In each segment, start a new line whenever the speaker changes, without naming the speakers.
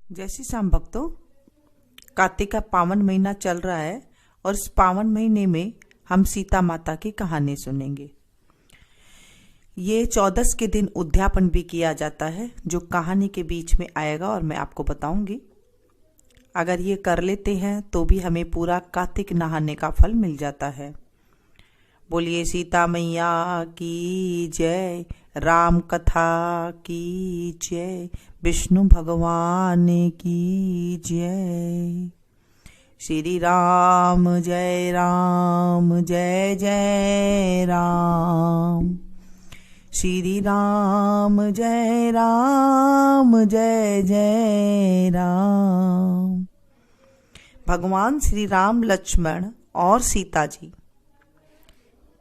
जय श्री श्याम भक्तों, कार्तिक का पावन महीना चल रहा है और इस पावन महीने में हम सीता माता की कहानी सुनेंगे। ये 14 के दिन उद्यापन भी किया जाता है जो कहानी के बीच में आएगा और मैं आपको बताऊंगी। अगर ये कर लेते हैं तो भी हमें पूरा कार्तिक नहाने का फल मिल जाता है। बोलिए सीता मैया की जय, राम कथा की जय, विष्णु भगवान की जय। श्री राम जय राम जय जय राम, श्री राम जय राम जय जय राम। भगवान श्री राम, लक्ष्मण और सीता जी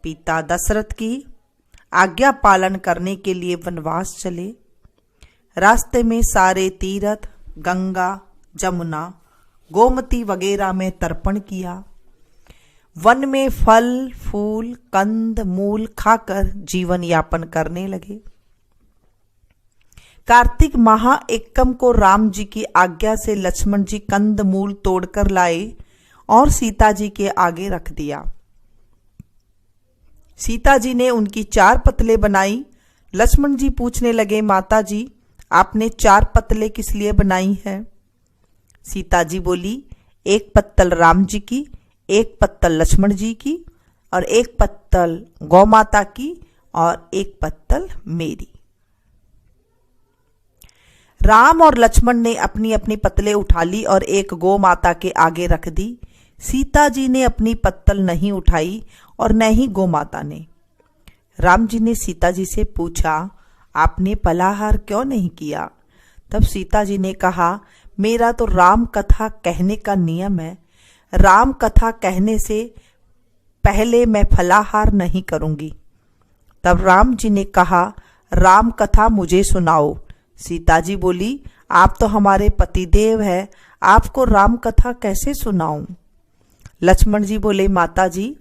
पिता दशरथ की आज्ञा पालन करने के लिए वनवास चले। रास्ते में सारे तीर्थ, गंगा, जमुना, गोमती वगैरह में तर्पण किया। वन में फल फूल कंद मूल खाकर जीवन यापन करने लगे। कार्तिक माह एकम को राम जी की आज्ञा से लक्ष्मण जी कंद मूल तोड़कर लाए और सीता जी के आगे रख दिया। सीता जी ने उनकी 4 पतले बनाई। लक्ष्मण जी पूछने लगे, माता जी आपने 4 पतले किस लिए बनाई है? सीता जी बोली, 1 पत्तल राम जी की, 1 पत्तल लक्ष्मण जी की और 1 पत्तल गौ माता की और 1 पत्तल मेरी। राम और लक्ष्मण ने अपनी अपनी पत्तलें उठा ली और एक गौ माता के आगे रख दी। सीता जी ने अपनी पत्तल नहीं उठाई और न ही गौ माता ने। राम जी ने सीता जी से पूछा, आपने फलाहार क्यों नहीं किया? तब सीता जी ने कहा, मेरा तो राम कथा कहने का नियम है। राम कथा कहने से पहले मैं फलाहार नहीं करूंगी। तब राम जी ने कहा, राम कथा मुझे सुनाओ। सीता जी बोली, आप तो हमारे पतिदेव हैं, आपको राम कथा कैसे सुनाऊं? लक्ष्मण जी बोले, माता जी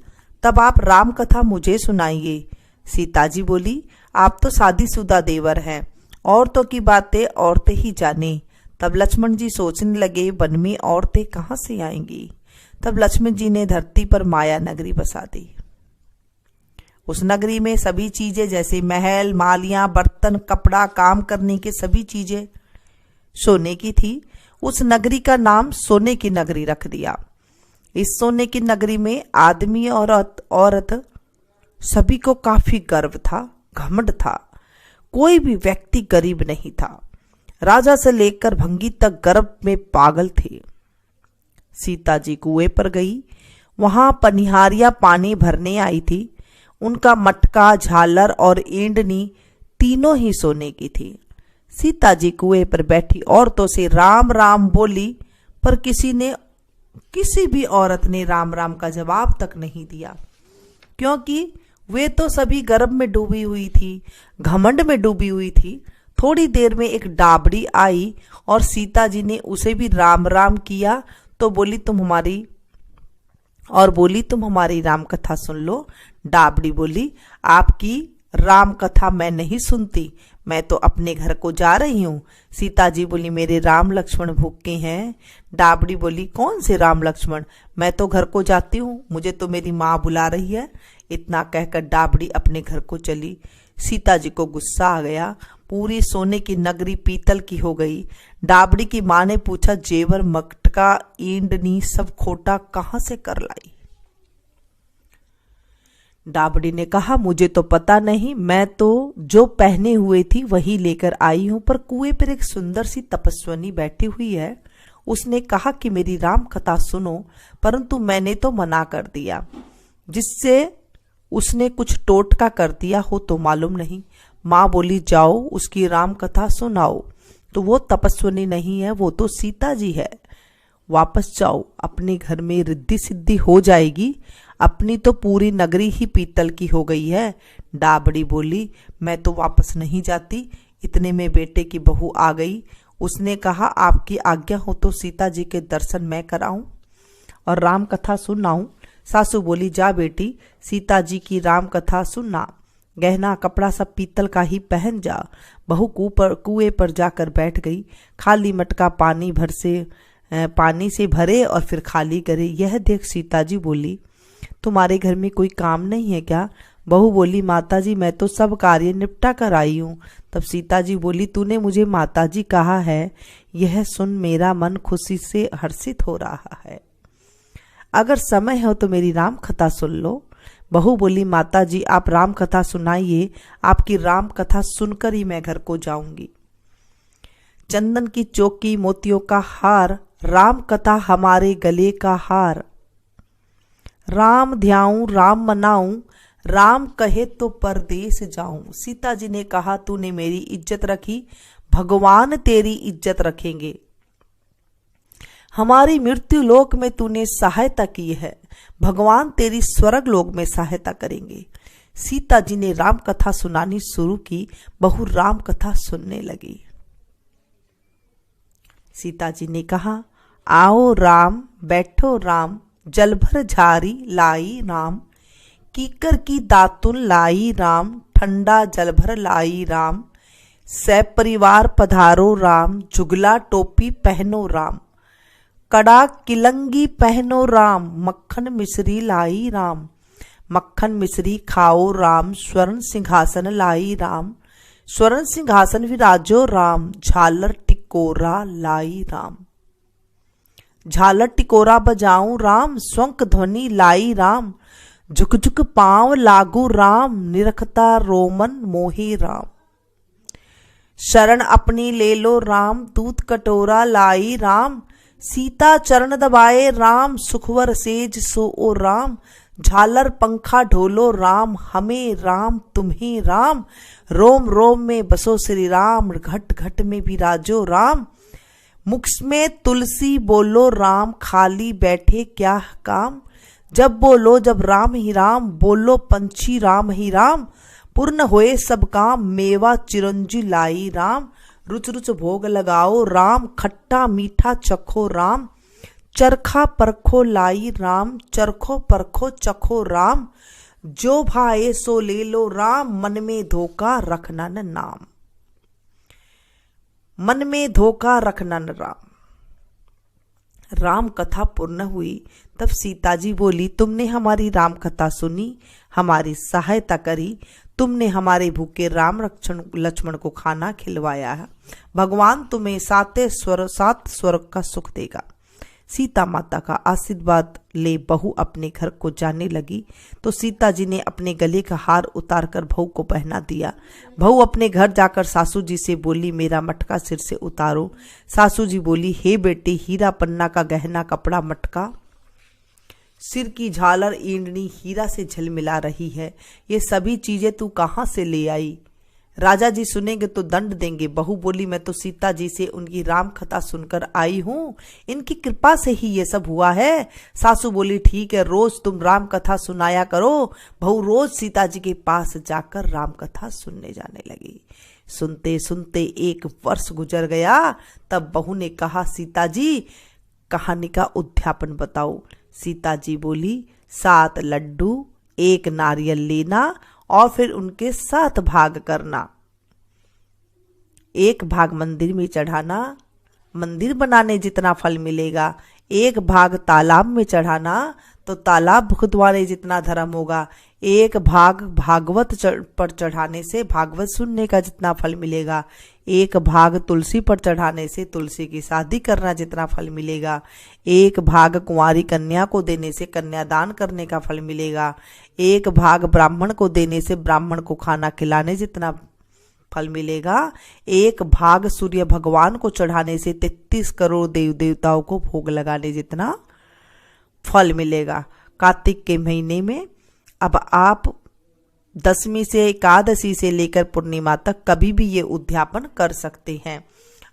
तब आप राम कथा मुझे सुनाइए। सीता जी बोली, आप तो शादीशुदा देवर हैं, औरतों की बातें औरतें ही जाने। तब लक्ष्मण जी सोचने लगे, वन में औरतें कहाँ से आएंगी? तब लक्ष्मण जी ने धरती पर माया नगरी बसा दी। उस नगरी में सभी चीजें जैसे महल मालियां बर्तन कपड़ा काम करने की सभी चीजें सोने की थी। उस नगरी का नाम सोने की नगरी रख दिया। इस सोने की नगरी में आदमी और औरत सभी को काफी गर्व था, घमंड था। कोई भी व्यक्ति गरीब नहीं था। राजा से लेकर भंगी तक गर्व में पागल थे। सीता जी कुएं पर गई। वहां पनिहारियां पानी भरने आई थी। उनका मटका, झालर और ईंडनी तीनों ही सोने की थी। सीता जी कुएं पर बैठी औरतों से राम राम बोली, पर किसी भी औरत ने राम राम का जवाब तक नहीं दिया, क्योंकि वे तो सभी गर्भ में डूबी हुई थी, घमंड में डूबी हुई थी। थोड़ी देर में एक डाबड़ी आई और सीता जी ने उसे भी राम राम किया तो बोली, तुम हमारी राम कथा सुन लो। डाबड़ी बोली, आपकी राम कथा मैं नहीं सुनती, मैं तो अपने घर को जा रही हूँ। सीता जी बोली, मेरे राम लक्ष्मण भूखे हैं। डाबड़ी बोली, कौन से राम लक्ष्मण? मैं तो घर को जाती हूँ, मुझे तो मेरी माँ बुला रही है। इतना कहकर डाबड़ी अपने घर को चली। सीता जी को गुस्सा आ गया। पूरी सोने की नगरी पीतल की हो गई। डाबड़ी की माँ ने पूछा, जेवर मटका ईंडनी सब खोटा कहाँ से कर लाई? डाबड़ी ने कहा, मुझे तो पता नहीं, मैं तो जो पहने हुए थी वही लेकर आई हूं। पर कुएं पर एक सुंदर सी तपस्विनी बैठी हुई है। उसने कहा कि मेरी राम कथा सुनो, परंतु मैंने तो मना कर दिया। जिससे उसने कुछ टोटका कर दिया हो तो मालूम नहीं। माँ बोली, जाओ उसकी राम कथा सुनाओ। तो वो तपस्विनी नहीं है, वो तो सीता जी है। वापस जाओ, अपने घर में रिद्धि सिद्धि हो जाएगी। अपनी तो पूरी नगरी ही पीतल की हो गई है। डाबड़ी बोली, मैं तो वापस नहीं जाती। इतने में बेटे की बहू आ गई। उसने कहा, आपकी आज्ञा हो तो सीता जी के दर्शन मैं कराऊं और राम कथा सुनाऊं। सासू बोली, जा बेटी सीता जी की राम कथा सुनना, गहना कपड़ा सब पीतल का ही पहन जा। बहू कुएं पर जाकर बैठ गई। खाली मटका पानी से भरे और फिर खाली करे। यह देख सीता जी बोली, तुम्हारे घर में कोई काम नहीं है क्या? बहू बोली, माता जी मैं तो सब कार्य निपटा कर आई हूँ। तब सीता जी बोली, तूने मुझे माता जी कहा है, यह सुन मेरा मन खुशी से हर्षित हो रहा है। अगर समय हो तो मेरी राम कथा सुन लो। बहू बोली, माता जी आप राम कथा सुनाइए, आपकी राम कथा सुनकर ही मैं घर को जाऊंगी। चंदन की चौकी, मोतियों का हार, राम कथा हमारे गले का हार। राम ध्याऊं राम मनाऊं, राम कहे तो परदेस जाऊं। सीता जी ने कहा, तूने मेरी इज्जत रखी, भगवान तेरी इज्जत रखेंगे। हमारी मृत्यु लोक में तूने सहायता की है, भगवान तेरी स्वर्ग लोक में सहायता करेंगे। सीता जी ने राम कथा सुनानी शुरू की। बहू राम कथा सुनने लगी। सीता जी ने कहा, आओ राम बैठो राम, जल भर झारी लाई राम। कीकर की दातुन लाई राम, ठंडा जल भर लाई राम। सपरिवार पधारो राम, जुगला टोपी पहनो राम। कड़ा किलंगी पहनो राम, मक्खन मिश्री लाई राम। मक्खन मिश्री खाओ राम, स्वर्ण सिंहासन लाई राम। स्वर्ण सिंहासन विराजो राम, झालर टिकोरा लाई राम। झालर टिकोरा बजाऊं राम, स्वंक ध्वनि लाई राम। झुक झुक पांव लागू राम, निरखता रोमन मोही राम। शरण अपनी ले लो राम, दूध कटोरा लाई राम। सीता चरण दबाए राम, सुखवर सेज सो ओ राम। झालर पंखा ढोलो राम, हमें राम तुम्हें राम। रोम रोम में बसो श्री राम, घट घट में विराजो राम। मुख में तुलसी बोलो राम, खाली बैठे क्या काम। जब बोलो जब राम ही राम, बोलो पंछी राम ही राम। पूर्ण होए सब काम, मेवा चिरंजी लाई राम। रुच रुच भोग लगाओ राम, खट्टा मीठा चखो राम। चरखा परखो लाई राम, चरखो परखो चखो राम। जो भाए सो ले लो राम, मन में धोखा रखना न नाम। मन में धोखा रखना न राम। राम कथा पूर्ण हुई। तब सीता जी बोली, तुमने हमारी राम कथा सुनी, हमारी सहायता करी, तुमने हमारे भूखे राम लक्ष्मण को खाना खिलवाया है। भगवान तुम्हें सात स्वर्ग का सुख देगा। सीता माता का आशीर्वाद ले बहू अपने घर को जाने लगी तो सीता जी ने अपने गले का हार उतारकर बहू को पहना दिया। बहू अपने घर जाकर सासू जी से बोली, मेरा मटका सिर से उतारो। सासू जी बोली, हे बेटी, हीरा पन्ना का गहना कपड़ा मटका, सिर की झालर ईंडनी हीरा से झलमिला रही है, ये सभी चीजें तू कहाँ से ले आई? राजा जी सुनेंगे तो दंड देंगे। बहू बोली, मैं तो सीता जी से उनकी राम कथा सुनकर आई हूँ, इनकी कृपा से ही ये सब हुआ है। सासू बोली, ठीक है, रोज तुम राम कथा सुनाया करो। बहू रोज सीता जी के पास जाकर राम कथा सुनने जाने लगी। सुनते सुनते 1 वर्ष गुजर गया। तब बहू ने कहा, सीता जी कहानी का उद्यापन बताओ। सीता जी बोली, 7 लड्डू, 1 नारियल लेना और फिर उनके 7 भाग करना। 1 भाग मंदिर में चढ़ाना, मंदिर बनाने जितना फल मिलेगा। 1 भाग तालाब में चढ़ाना तो तालाब खुदवाने जितना धर्म होगा। 1 भाग भागवत पर चढ़ाने से भागवत सुनने का जितना फल मिलेगा। 1 भाग तुलसी पर चढ़ाने से तुलसी की शादी करना जितना फल मिलेगा। 1 भाग कुंवारी कन्या को देने से कन्यादान करने का फल मिलेगा। 1 भाग ब्राह्मण को देने से ब्राह्मण को खाना खिलाने जितना फल मिलेगा। 1 भाग सूर्य भगवान को चढ़ाने से 33 करोड़ देव देवताओं को भोग लगाने जितना फल मिलेगा। कार्तिक के महीने में अब आप 10वीं से एकादशी से लेकर पूर्णिमा तक कभी भी ये उद्यापन कर सकते हैं।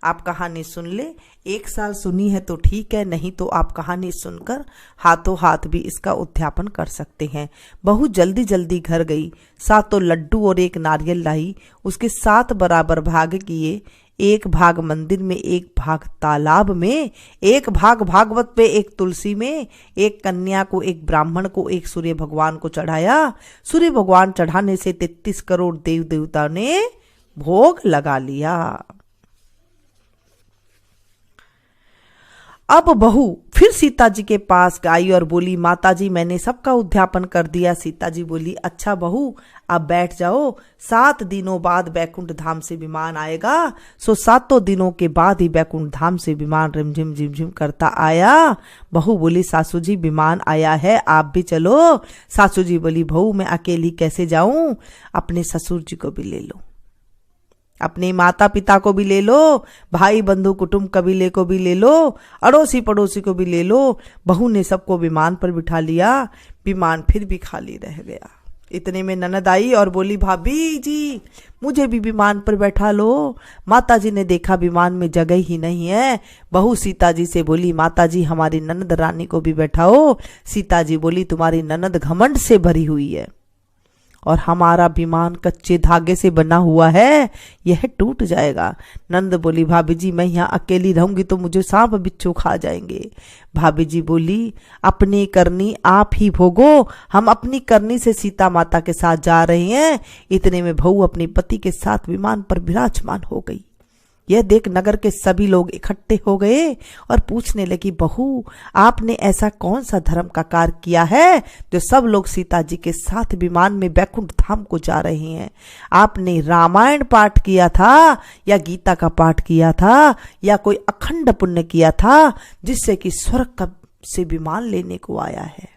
आप कहानी सुन ले, 1 साल सुनी है तो ठीक है, नहीं तो आप कहानी सुनकर हाथों हाथ भी इसका उद्यापन कर सकते हैं। बहू जल्दी जल्दी घर गई, 7 लड्डू और 1 नारियल लाई, उसके 7 बराबर भाग किए। 1 भाग मंदिर में, 1 भाग तालाब में, 1 भाग भागवत पे, 1 तुलसी में, 1 कन्या को, 1 ब्राह्मण को, 1 सूर्य भगवान को चढ़ाया। सूर्य भगवान चढ़ाने से 33 करोड़ देव देवता ने भोग लगा लिया। अब बहू फिर सीता जी के पास आई और बोली, माता जी मैंने सबका उद्यापन कर दिया। सीता जी बोली, अच्छा बहू अब बैठ जाओ, 7 दिनों बाद बैकुंठ धाम से विमान आएगा। सो 7 दिनों के बाद ही बैकुंठ धाम से विमान रिमझिम झिमझिम करता आया। बहू बोली, सासू जी विमान आया है, आप भी चलो। सासू जी बोली, बहू मैं अकेली कैसे जाऊं, अपने ससुर जी को भी ले लो, अपने माता पिता को भी ले लो, भाई बंधु कुटुंब कबीले को भी ले लो, अड़ोसी पड़ोसी को भी ले लो। बहू ने सबको विमान पर बिठा लिया। विमान फिर भी खाली रह गया। इतने में ननद आई और बोली, भाभी जी मुझे भी विमान पर बैठा लो। माता जी ने देखा विमान में जगह ही नहीं है। बहू सीता जी से बोली, माता जी हमारी ननद रानी को भी बैठाओ। सीता जी बोली, तुम्हारी ननद घमंड से भरी हुई है और हमारा विमान कच्चे धागे से बना हुआ है, यह टूट जाएगा। नंद बोली, भाभी जी मैं यहाँ अकेली रहूंगी तो मुझे सांप बिच्छू खा जाएंगे। भाभी जी बोली, अपनी करनी आप ही भोगो, हम अपनी करनी से सीता माता के साथ जा रहे हैं। इतने में बहू अपने पति के साथ विमान पर विराजमान हो गई। यह देख नगर के सभी लोग इकट्ठे हो गए और पूछने लगी, बहू आपने ऐसा कौन सा धर्म का कार्य किया है जो सब लोग सीता जी के साथ विमान में बैकुंठ धाम को जा रहे हैं? आपने रामायण पाठ किया था या गीता का पाठ किया था या कोई अखंड पुण्य किया था जिससे कि स्वर्ग से विमान लेने को आया है?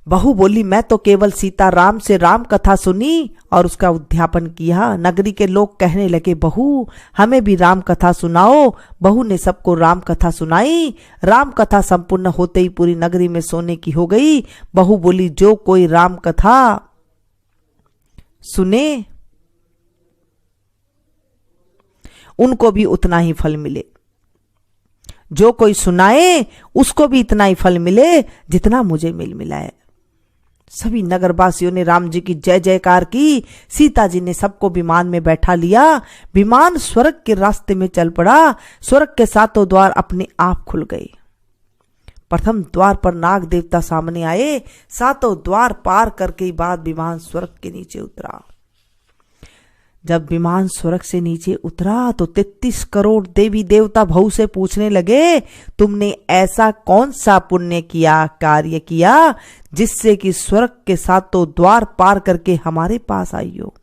बहू बोली, मैं तो केवल सीता राम से राम कथा सुनी और उसका उद्यापन किया। नगरी के लोग कहने लगे, बहू हमें भी राम कथा सुनाओ। बहू ने सबको राम कथा सुनाई। राम कथा संपूर्ण होते ही पूरी नगरी में सोने की हो गई। बहू बोली, जो कोई राम कथा सुने उनको भी उतना ही फल मिले, जो कोई सुनाए उसको भी इतना ही फल मिले जितना मुझे मिला है। सभी नगरवासियों ने राम जी की जय जयकार की। सीता जी ने सबको विमान में बैठा लिया। विमान स्वर्ग के रास्ते में चल पड़ा। स्वर्ग के 7 द्वार अपने आप खुल गए। प्रथम द्वार पर नाग देवता सामने आए। 7 द्वार पार करके बाद विमान स्वर्ग के नीचे उतरा। जब विमान स्वर्ग से नीचे उतरा तो 33 करोड़ देवी देवता बहू से पूछने लगे, तुमने ऐसा कौन सा पुण्य किया, कार्य किया जिससे कि स्वर्ग के 7 द्वार पार करके हमारे पास आई हो?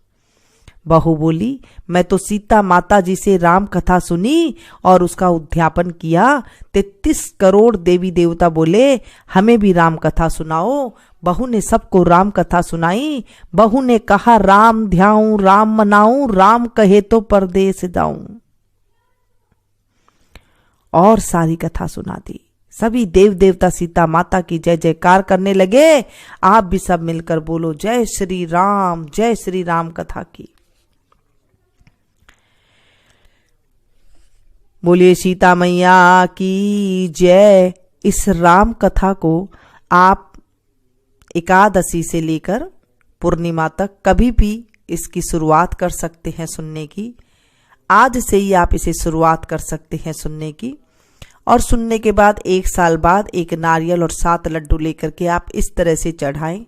बहू बोली, मैं तो सीता माता जी से राम कथा सुनी और उसका उद्यापन किया। 33 करोड़ देवी देवता बोले, हमें भी राम कथा सुनाओ। बहू ने सबको राम कथा सुनाई। बहू ने कहा, राम ध्याऊं राम मनाऊं, राम कहे तो परदेस जाऊं, और सारी कथा सुना दी। सभी देव देवता सीता माता की जय जयकार करने लगे। आप भी सब मिलकर बोलो, जय श्री राम कथा की। बोलिए सीता मैया की जय। इस राम कथा को आप एकादशी से लेकर पूर्णिमा तक कभी भी इसकी शुरुआत कर सकते हैं सुनने की। आज से ही आप इसे शुरुआत कर सकते हैं सुनने की, और सुनने के बाद 1 साल बाद एक नारियल और 7 लड्डू लेकर के आप इस तरह से चढ़ाएं।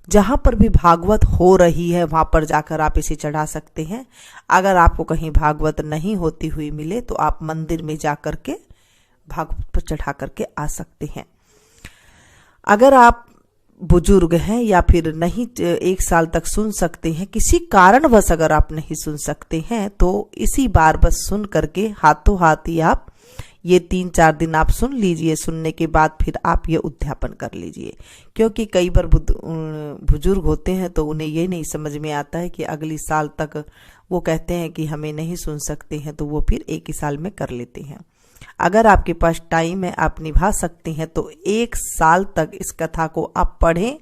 जहां पर भी भागवत हो रही है वहां पर जाकर आप इसे चढ़ा सकते हैं। अगर आपको कहीं भागवत नहीं होती हुई मिले तो आप मंदिर में जाकर के भागवत पर चढ़ा करके आ सकते हैं। अगर आप बुजुर्ग हैं या फिर नहीं 1 साल तक सुन सकते हैं, किसी कारणवश अगर आप नहीं सुन सकते हैं, तो इसी बार बस सुन करके हाथों हाथ ही आप ये 3-4 दिन आप सुन लीजिए। सुनने के बाद फिर आप ये उद्यापन कर लीजिए, क्योंकि कई बार बुजुर्ग होते हैं तो उन्हें ये नहीं समझ में आता है कि अगली साल तक वो कहते हैं कि हमें नहीं सुन सकते हैं, तो वो फिर 1 ही साल में कर लेते हैं। अगर आपके पास टाइम है, आप निभा सकते हैं, तो 1 साल तक इस कथा को आप पढ़ें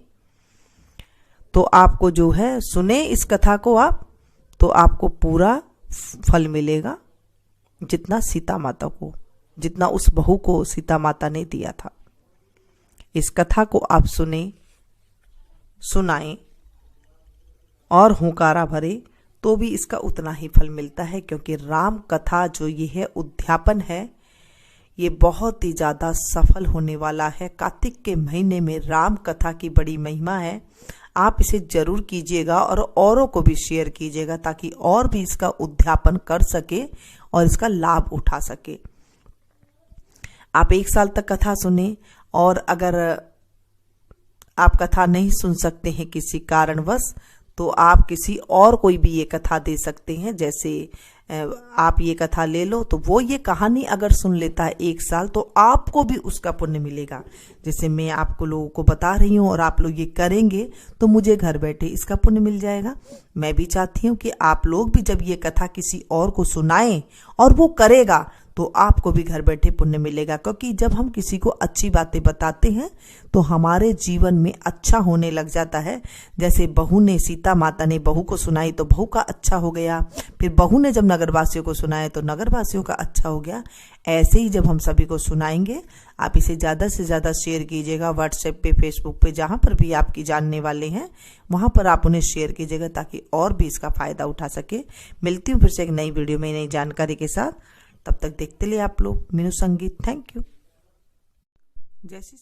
तो आपको जो है, सुने इस कथा को आप, तो आपको पूरा फल मिलेगा जितना सीता माता को, जितना उस बहू को सीता माता ने दिया था। इस कथा को आप सुने, सुनाएं और हुंकारा भरे तो भी इसका उतना ही फल मिलता है, क्योंकि राम कथा जो ये है उद्यापन है, ये बहुत ही ज़्यादा सफल होने वाला है। कार्तिक के महीने में राम कथा की बड़ी महिमा है। आप इसे जरूर कीजिएगा और औरों को भी शेयर कीजिएगा ताकि और भी इसका उद्यापन कर सके और इसका लाभ उठा सके। आप 1 साल तक कथा सुने, और अगर आप कथा नहीं सुन सकते हैं किसी कारणवश, तो आप किसी और कोई भी ये कथा दे सकते हैं। जैसे आप ये कथा ले लो, तो वो ये कहानी अगर सुन लेता है 1 साल, तो आपको भी उसका पुण्य मिलेगा। जैसे मैं आपको लोगों को बता रही हूँ और आप लोग ये करेंगे तो मुझे घर बैठे इसका पुण्य मिल जाएगा। मैं भी चाहती हूँ कि आप लोग भी जब ये कथा किसी और को सुनाएं और वो करेगा तो आपको भी घर बैठे पुण्य मिलेगा। क्योंकि जब हम किसी को अच्छी बातें बताते हैं तो हमारे जीवन में अच्छा होने लग जाता है। जैसे बहू ने, सीता माता ने बहू को सुनाई तो बहू का अच्छा हो गया, फिर बहू ने जब नगरवासियों को सुनाया तो नगरवासियों का अच्छा हो गया। ऐसे ही जब हम सभी को सुनाएंगे, आप इसे ज़्यादा से ज़्यादा शेयर कीजिएगा। व्हाट्सएप पे, फेसबुक पे, जहाँ पर भी आपकी जानने वाले हैं वहाँ पर आप उन्हें शेयर कीजिएगा ताकि और भी इसका फ़ायदा उठा सके। मिलती हूँ फिर से एक नई वीडियो में नई जानकारी के साथ। तब तक देखते लिए आप लोग मीनू संगीत। Thank you. जय श्री